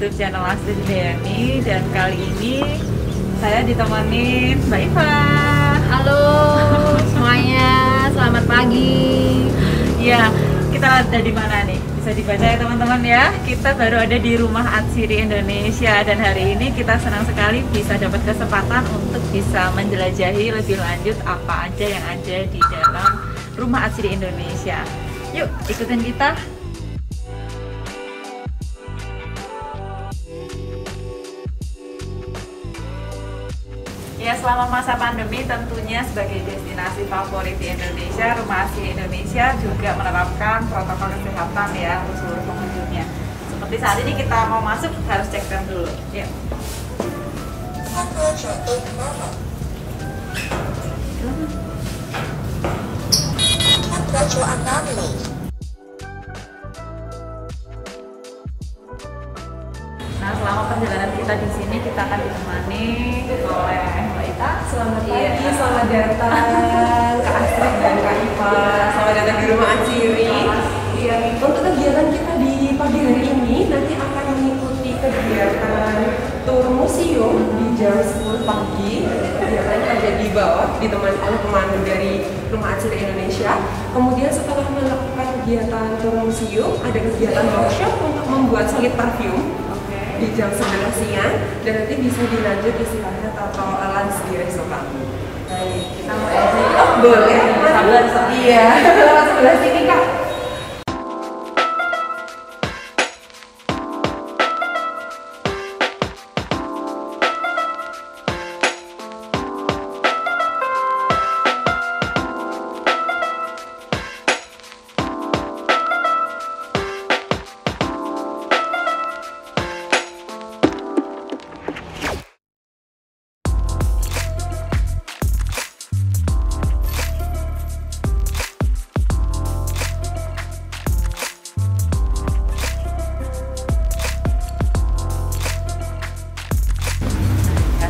YouTube channel Astrid Deani, dan kali ini saya ditemani Mbak Iva. Halo semuanya, selamat pagi. Ya, kita ada di mana nih? Bisa dibaca ya teman-teman ya. Kita baru ada di Rumah Atsiri Indonesia, dan hari ini kita senang sekali bisa dapat kesempatan untuk bisa menjelajahi lebih lanjut apa aja yang ada di dalam Rumah Atsiri Indonesia. Yuk, ikutin kita. Ya, selama masa pandemi tentunya sebagai destinasi favorit di Indonesia, Rumah Atsiri Indonesia juga menerapkan protokol kesehatan ya untuk seluruh pengunjungnya. Seperti saat ini kita mau masuk harus cek rem dulu. Ya. Nah, selama perjalanan kita di sini kita akan ditemani oleh Mbak Ita. Selamat pagi, selamat datang Kak Astrid dan Kak Iva. Selamat datang di Rumah Atsiri. Iya, untuk kegiatan kita di pagi hari ini nanti akan mengikuti kegiatan tur museum di jam 10 pagi. Kegiatannya ada di bawah, ditemani oleh pemandu dari Rumah Atsiri Indonesia. Kemudian setelah melakukan kegiatan tur museum, ada kegiatan workshop untuk membuat solid parfum di jam 11 siang, dan nanti bisa dilanjut istirahat atau lunch di restoran. Baik, kita mau aja. Oh, boleh. Sabar, sabar. Iya, lewat sebelah sini Kak.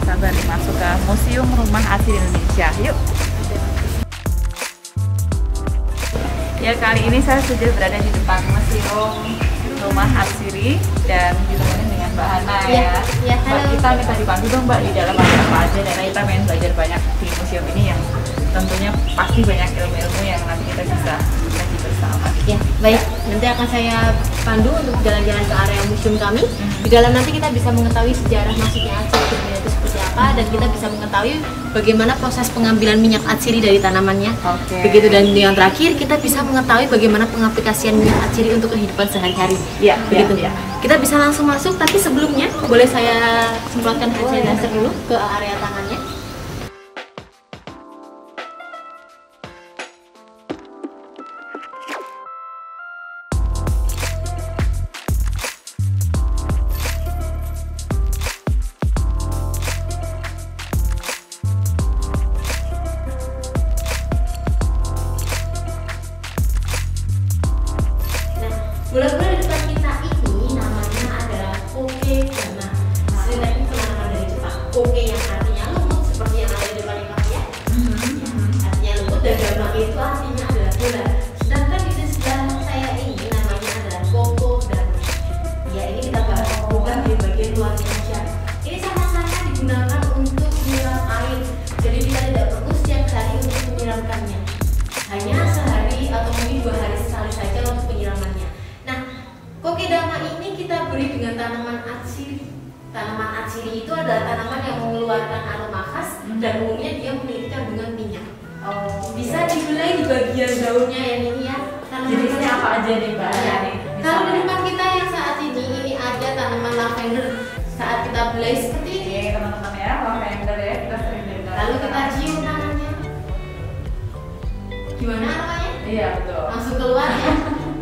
Sabar nih, masuk ke Museum Rumah Atsiri Indonesia. Yuk. Ya, kali ini saya sudah berada di depan Museum Rumah Atsiri dan ditemani dengan Mbak Hana ya. Ya, Mbak, halo. kita minta dipandu dong Mbak, di dalam ada apa aja, dan kita pengen belajar banyak di museum ini yang tentunya pasti banyak ilmu-ilmu yang nanti kita bisa kaji bersama. Ya, baik. Nanti akan saya pandu untuk jalan-jalan ke area museum kami. Di dalam nanti kita bisa mengetahui sejarah masuknya atsiri ke dunia itu seperti apa, dan kita bisa mengetahui bagaimana proses pengambilan minyak atsiri dari tanamannya. Oke. Begitu, dan yang terakhir kita bisa mengetahui bagaimana pengaplikasian minyak atsiri untuk kehidupan sehari-hari. Iya, Begitu. iya. Kita bisa langsung masuk, tapi sebelumnya boleh saya semprotkan hand sanitizer dulu ke area tangannya. Gula-gula di depan kita ini namanya adalah koke dama. Sebenarnya ini penanaman dari Jepang. Koke yang artinya lumut seperti yang ada di depan kita ya. Artinya lumut, dan dama itu artinya adalah gula. Sedangkan di sebelah saya ini namanya adalah koko dama. Ya, ini kita bukan di bagian luarnya aja. Ini sama-sama digunakan untuk menyiram air. Jadi kita tidak perlu setiap hari untuk menyiramkannya. Hanya sehari atau mungkin 2 hari sekali saja untuk penyiramannya. Koke dama ini kita beri dengan tanaman atsiri. Tanaman atsiri itu adalah tanaman yang mengeluarkan aroma khas, dan umumnya dia memiliki kandungan minyak. Bisa dibelai di bagian daunnya yang ini ya. Jenisnya apa aja nih Mbak? Ya. Nih, Kalau di misalnya. depan kita yang saat ini ada tanaman lavender. Saat kita belai seperti ini, Oke, teman-teman ya, lavender ya, kita sering dengar. lalu kita cium tangannya. Gimana aromanya? Iya, betul. Langsung keluar ya.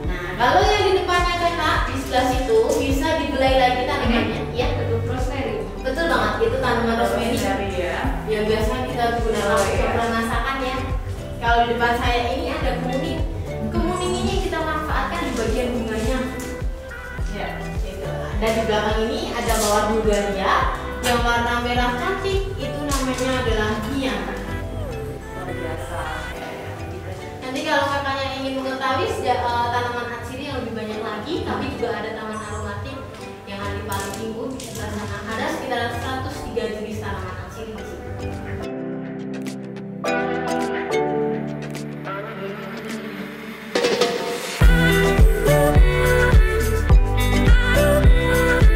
Nah, kalau yang di depannya kakak di sebelah situ bisa dibelai lagi tanamannya. Ya, betul, rosemary. Betul banget, itu tanaman rosemary. Ya. Yang biasa kita gunakan untuk campuran masakan ya. Kalau di depan saya ini ada kemuning. Kemuning ini kita manfaatkan di bagian bunganya. Ya. Gitu. Dan di belakang ini ada mawar bulgaria yang warna merah cantik. Itu namanya adalah mia. Luar biasa. Nanti kalau kakaknya ingin mengetahui tanaman atsiri yang lebih banyak lagi, tapi juga ada taman aromatik yang ada di paling ada 103 jenis tanaman atsiri di sini.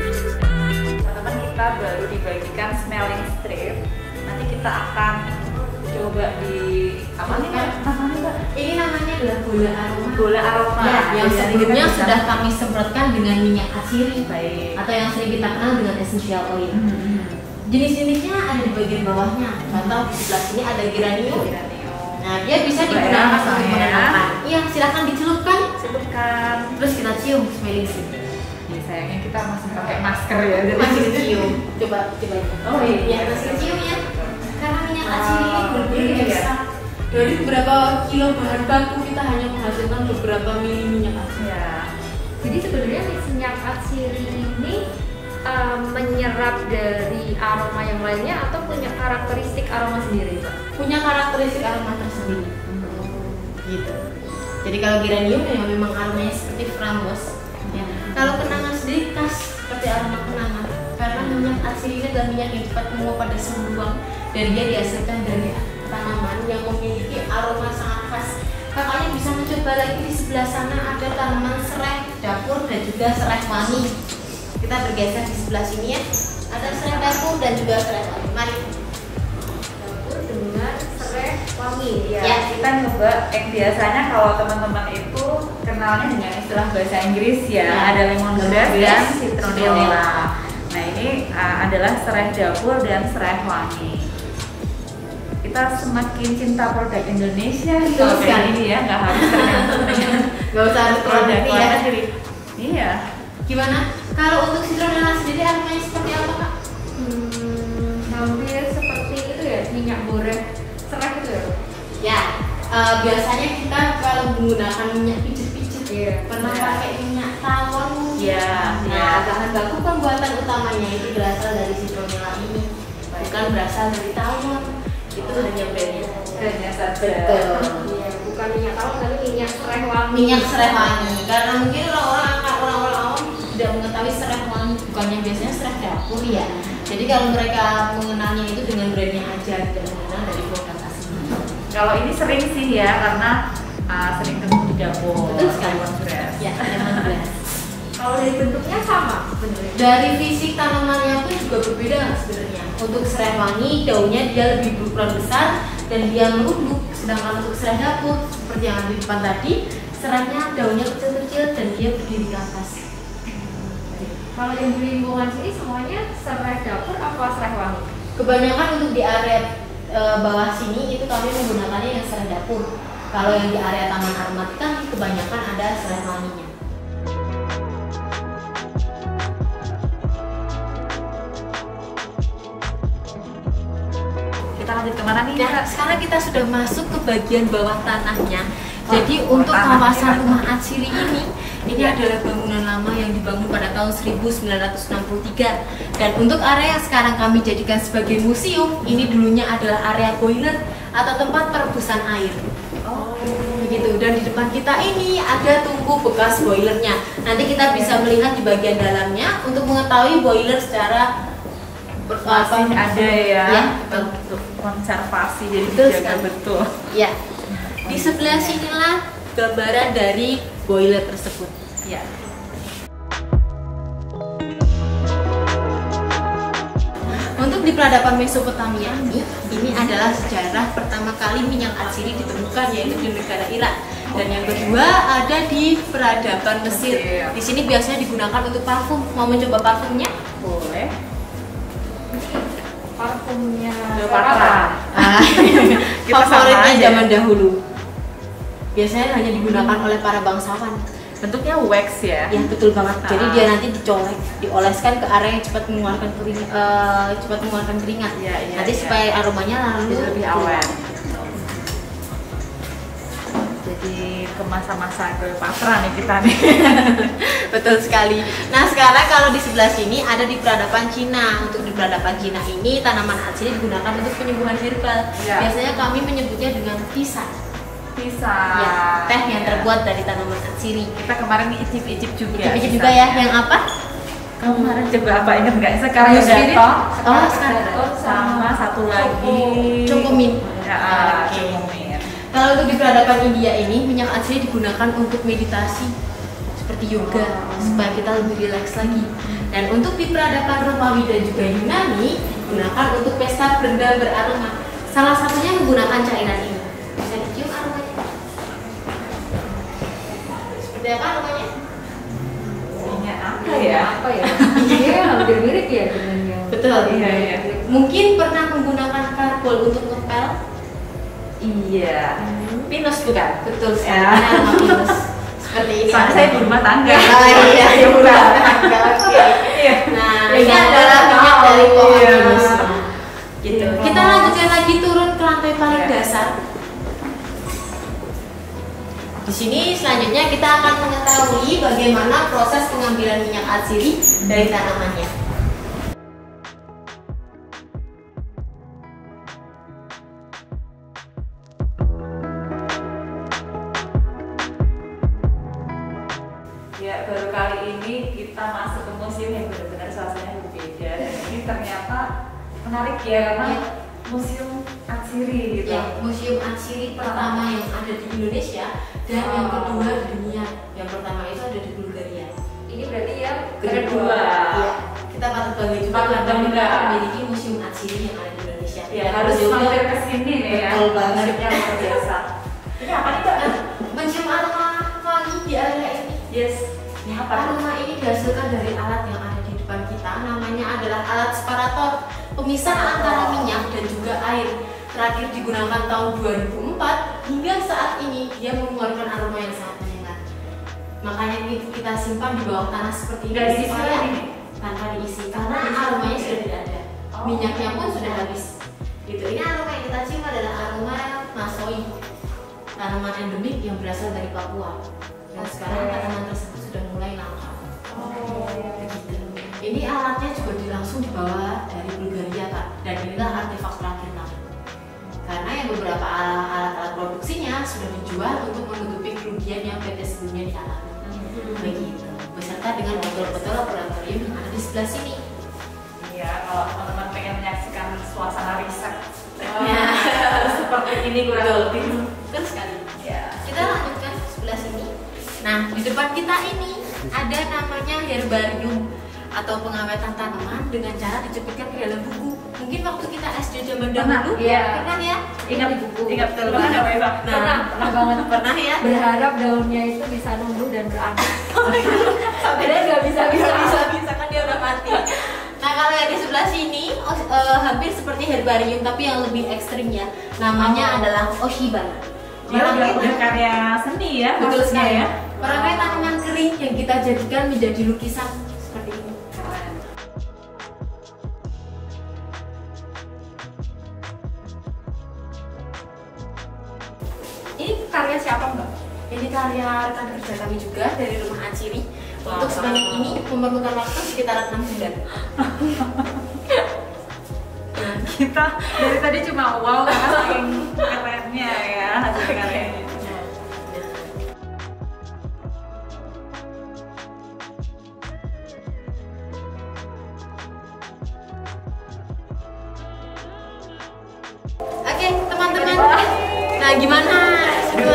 Teman-teman, kita baru dibagikan smelling strip. Nanti kita akan coba di apa nih Mbak? Namanya Mbak? Ini namanya adalah bola aroma. Bola aroma. Ya, yang Jadi sebelumnya kita bisa- sudah kami semprotkan dengan minyak atsiri Baik. atau yang sering kita kenal dengan essential oil. Hmm. Jenis-jenisnya ada di bagian bawahnya. Contoh di sebelah sini ada geranium. Geranium. Nah, dia bisa Coba ya, digunakan untuk rasanya. menenangkan. Iya, silakan dicelupkan. Celupkan. Terus kita cium smelling strip. Nih, sayangnya kita masih pakai masker ya. Jadi Masih dicium. Coba coba. Oh, iya. Ya, masih dicium ya. Karena minyak atsiri ini berbeda iya. besar. Dari beberapa kilo bahan baku kita hanya menghasilkan beberapa mili minyak atsiri. Ya. Jadi sebenarnya minyak atsiri ini menyerap dari aroma yang lainnya atau punya karakteristik aroma sendiri, Pak? Punya karakteristik aroma tersendiri. Gitu. Jadi kalau geranium ya memang aromanya seperti framboes. Ya. Kalau kenanga sendiri khas seperti aroma kenanga. Karena minyak atsiri ini adalah minyak yang cepat menguap pada suhu ruang dan dia dihasilkan dari tanaman yang memiliki aroma sangat khas. Kakaknya bisa mencoba lagi di sebelah sana ada tanaman serai dapur dan juga serai wangi. Kita bergeser di sebelah sini ya. Ada serai dapur dan juga serai wangi. Mari. Dapur dengan serai wangi. Ya, Ya. kita nyoba yang biasanya kalau teman-teman itu kenalnya dengan istilah bahasa Inggris ya, Ya. ada lemongrass dan Lemongrass, citronella. Nah, ini adalah serai dapur dan serai wangi. Kita semakin cinta produk Indonesia Betul kalau kayak sekali. ini ya, nggak harus tergantung dengan Gak usah harus produk produk luar ya. negeri. Iya. Gimana? Kalau untuk citronella sendiri aromanya seperti apa kak? Hampir seperti itu ya, minyak goreng serai itu ya, Pak? Ya, biasanya kita kalau menggunakan minyak pijet-pijet Iya. pernah Ya. pakai minyak tawon. Iya, Nah, iya. bahan baku pembuatan utamanya itu berasal dari citronella ini, bukan berasal dari tawon. Itu hanya brandnya. Hanya saja. Betul. Iya, bukan minyak tawon tapi minyak serai wangi. Minyak serai wangi, karena mungkin orang-orang awam tidak mengetahui serai wangi, bukannya biasanya serai dapur ya. Jadi kalau mereka mengenalnya itu dengan brandnya aja, tidak mengenal dari produk aslinya. Kalau ini sering sih ya, karena sering ketemu di dapur. Betul sekali. Lemongrass. Ya, lemongrass. Kalau dari bentuknya sama sebenarnya. Dari fisik tanamannya pun juga berbeda sebenarnya. Untuk serai wangi, daunnya dia lebih berukuran besar dan dia merunduk. Sedangkan untuk serai dapur, seperti yang ada di depan tadi, serainya daunnya kecil-kecil dan dia berdiri ke atas. Kalau yang di lingkungan sini semuanya serai dapur apa serai wangi? Kebanyakan untuk di area bawah sini itu kami menggunakannya yang serai dapur. Kalau yang di area taman aromatika kebanyakan ada serai wanginya. Kita lanjut kemana nih? Nah, Kak? sekarang kita sudah masuk ke bagian bawah tanahnya. Jadi bawah untuk tanah. kawasan rumah atsiri ini adalah bangunan lama yang dibangun pada tahun 1963. Dan untuk area yang sekarang kami jadikan sebagai museum, ini dulunya adalah area boiler atau tempat perebusan air. Oh. Begitu. Dan di depan kita ini ada tungku bekas boilernya. Nanti kita bisa melihat di bagian dalamnya untuk mengetahui boiler secara Masih ada ya, Ya, untuk konservasi, jadi Betul dijaga sekali. betul. Ya, di sebelah sinilah gambaran dari boiler tersebut. Ya. Untuk di peradaban Mesopotamia ini adalah sejarah pertama kali minyak atsiri ditemukan yaitu di negara Irak. Dan yang kedua ada di peradaban Mesir. Oke. Di sini biasanya digunakan untuk parfum. Mau mencoba parfumnya? Boleh. Parfumnya Cleopatra. Kita Favoritnya sama aja. zaman dahulu. Biasanya hanya digunakan oleh para bangsawan. Bentuknya wax ya. Ya betul banget. Jadi Ah. dia nanti dicolek, dioleskan ke area yang cepat mengeluarkan keringat. Iya, iya, Nanti iya. supaya aromanya lalu Jadi lebih awet. keluar. Jadi ke masa-masa Cleopatra nih kita nih. Betul sekali. Nah sekarang kalau di sebelah sini ada di peradaban Cina. Untuk di peradaban Cina ini tanaman atsiri digunakan untuk penyembuhan herbal. Ya. Biasanya kami menyebutnya dengan pisang. Bisa. Ya, teh yang Ya. terbuat dari tanaman atsiri. Kita kemarin icip-icip juga. Icip-icip juga ya. Yang apa? Kamu kemarin coba apa inget nggak? Sekarang Spirit. Dato. Sekarang Sama satu lagi. Cokomin. Ya, Oke. Cokomin. Kalau untuk di peradaban India ini minyak atsiri digunakan untuk meditasi seperti yoga supaya kita lebih rileks lagi. Dan untuk di peradaban Romawi dan juga Yunani digunakan untuk pesta benda beraroma. Salah satunya menggunakan cairan ini. Bisa dicium aromanya. Seperti apa aromanya? Minyak apa ya? Apa ya? Iya, hampir mirip ya dengan yang Betul. Iya. Mungkin pernah menggunakan karbol untuk ngepel. Iya. Pinus bukan? Betul sekali. Ya. Aroma pinus. Seperti ini. Soalnya saya di rumah tangga. Oh iya, Iya, udah. tangga. Oke. Iya. Nah, Iya. ini adalah minyak dari pohon Iya. pinus. Gitu. Iya. Kita lanjutkan lagi turun ke lantai paling Iya. dasar. Di sini selanjutnya kita akan mengetahui bagaimana proses pengambilan minyak atsiri dari tanamannya. Ya, baru kali ini kita masuk ke museum yang benar-benar suasananya berbeda. Dan ini ternyata menarik ya, karena Iya. museum atsiri gitu. Ya, museum atsiri pertama yang ada di Indonesia dan yang kedua di dunia. Yang pertama itu ada di Bulgaria. ini berarti yang Kedua. Iya. Kita patut bangga juga Patut karena kita bangga. memiliki museum atsiri yang ada di Indonesia. Ya, Dan harus juga mampir ke sini nih ya. Betul banget. Museum yang luar biasa. Ini apa nih, Mbak? Nah, mencium aroma wangi di area ini. Yes. Ini apa? Aroma ini dihasilkan dari alat yang ada di depan kita. Namanya adalah alat separator, pemisah antara minyak dan juga air. Terakhir digunakan tahun 2004 hingga saat ini dia mengeluarkan aroma yang sangat menyengat. Makanya kita simpan di bawah tanah seperti ini Nggak diisi supaya lagi nih? tanpa diisi karena aromanya sudah tidak ada. Oh. Minyaknya pun sudah habis. Gitu. Ini aroma yang kita cium adalah aroma nasoi, tanaman endemik yang berasal dari Papua. Dan sekarang tanaman tersebut sudah mulai langka. Begitu. Ini alatnya juga langsung dibawa dari Bulgaria, Kak. Dan inilah artefak terakhir kami. Karena yang beberapa alat-alat produksinya sudah dijual untuk menutupi kerugian yang PT sebelumnya dialami. Begitu. Beserta dengan botol-botol laboratorium yang ada di sebelah sini. Iya, kalau teman-teman pengen menyaksikan suasana riset Ya. seperti ini kurang lebih. Betul sekali. Ya. Kita lanjutkan ke sebelah sini. Nah, di depan kita ini ada namanya herbarium atau pengawetan tanaman dengan cara dicepitkan ke dalam buku. Mungkin waktu kita SD zaman Pernah, dahulu, iya. pernah ya? Ingat Di buku. ingat betul banget apa Eva? Pernah banget pernah ya. berharap daunnya itu bisa numbuh dan beranak. Padahal nggak bisa Bisa kan dia udah mati. Nah, kalau yang di sebelah sini hampir seperti herbarium tapi yang lebih ekstrim ya. Namanya adalah Oshiban. Dia udah karya seni ya, Betul maksudnya sekali ya. Perangkai tanaman kering yang kita jadikan menjadi lukisan seperti ini. Keren. Ini karya siapa Mbak? Ini karya rekan kerja kami juga dari rumah Atsiri. Untuk Wah. sebanyak ini memerlukan waktu sekitar 6 bulan. Kita dari tadi cuma wow karena saking kerennya ya hasil karyanya. Oke, teman-teman. Nah, gimana?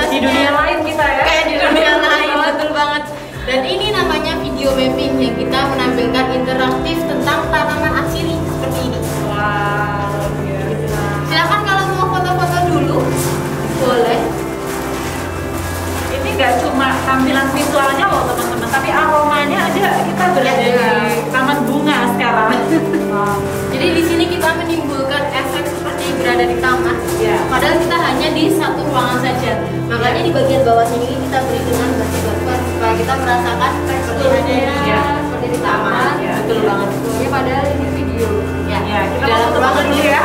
Di dunia lain kita ya. Kayak di dunia lain, betul banget. Dan ini namanya video mapping yang kita menampilkan interaktif tentang tanaman atsiri seperti ini. Wow, luar biasa. Silakan kalau mau foto-foto dulu, boleh. Ini nggak cuma tampilan visualnya loh teman-teman, tapi aromanya aja kita berada di taman bunga sekarang. Jadi di sini kita menimbulkan efek seperti berada di taman. Ya. Padahal kita hanya di satu ruangan saja. Makanya di bagian bawah sini kita beri dengan batu-batuan supaya kita merasakan seperti ada di Ya. seperti di taman. Ya. Betul banget. Sebetulnya padahal ini video. Ya, Ya, kita dalam mau ruangan dulu ini ya.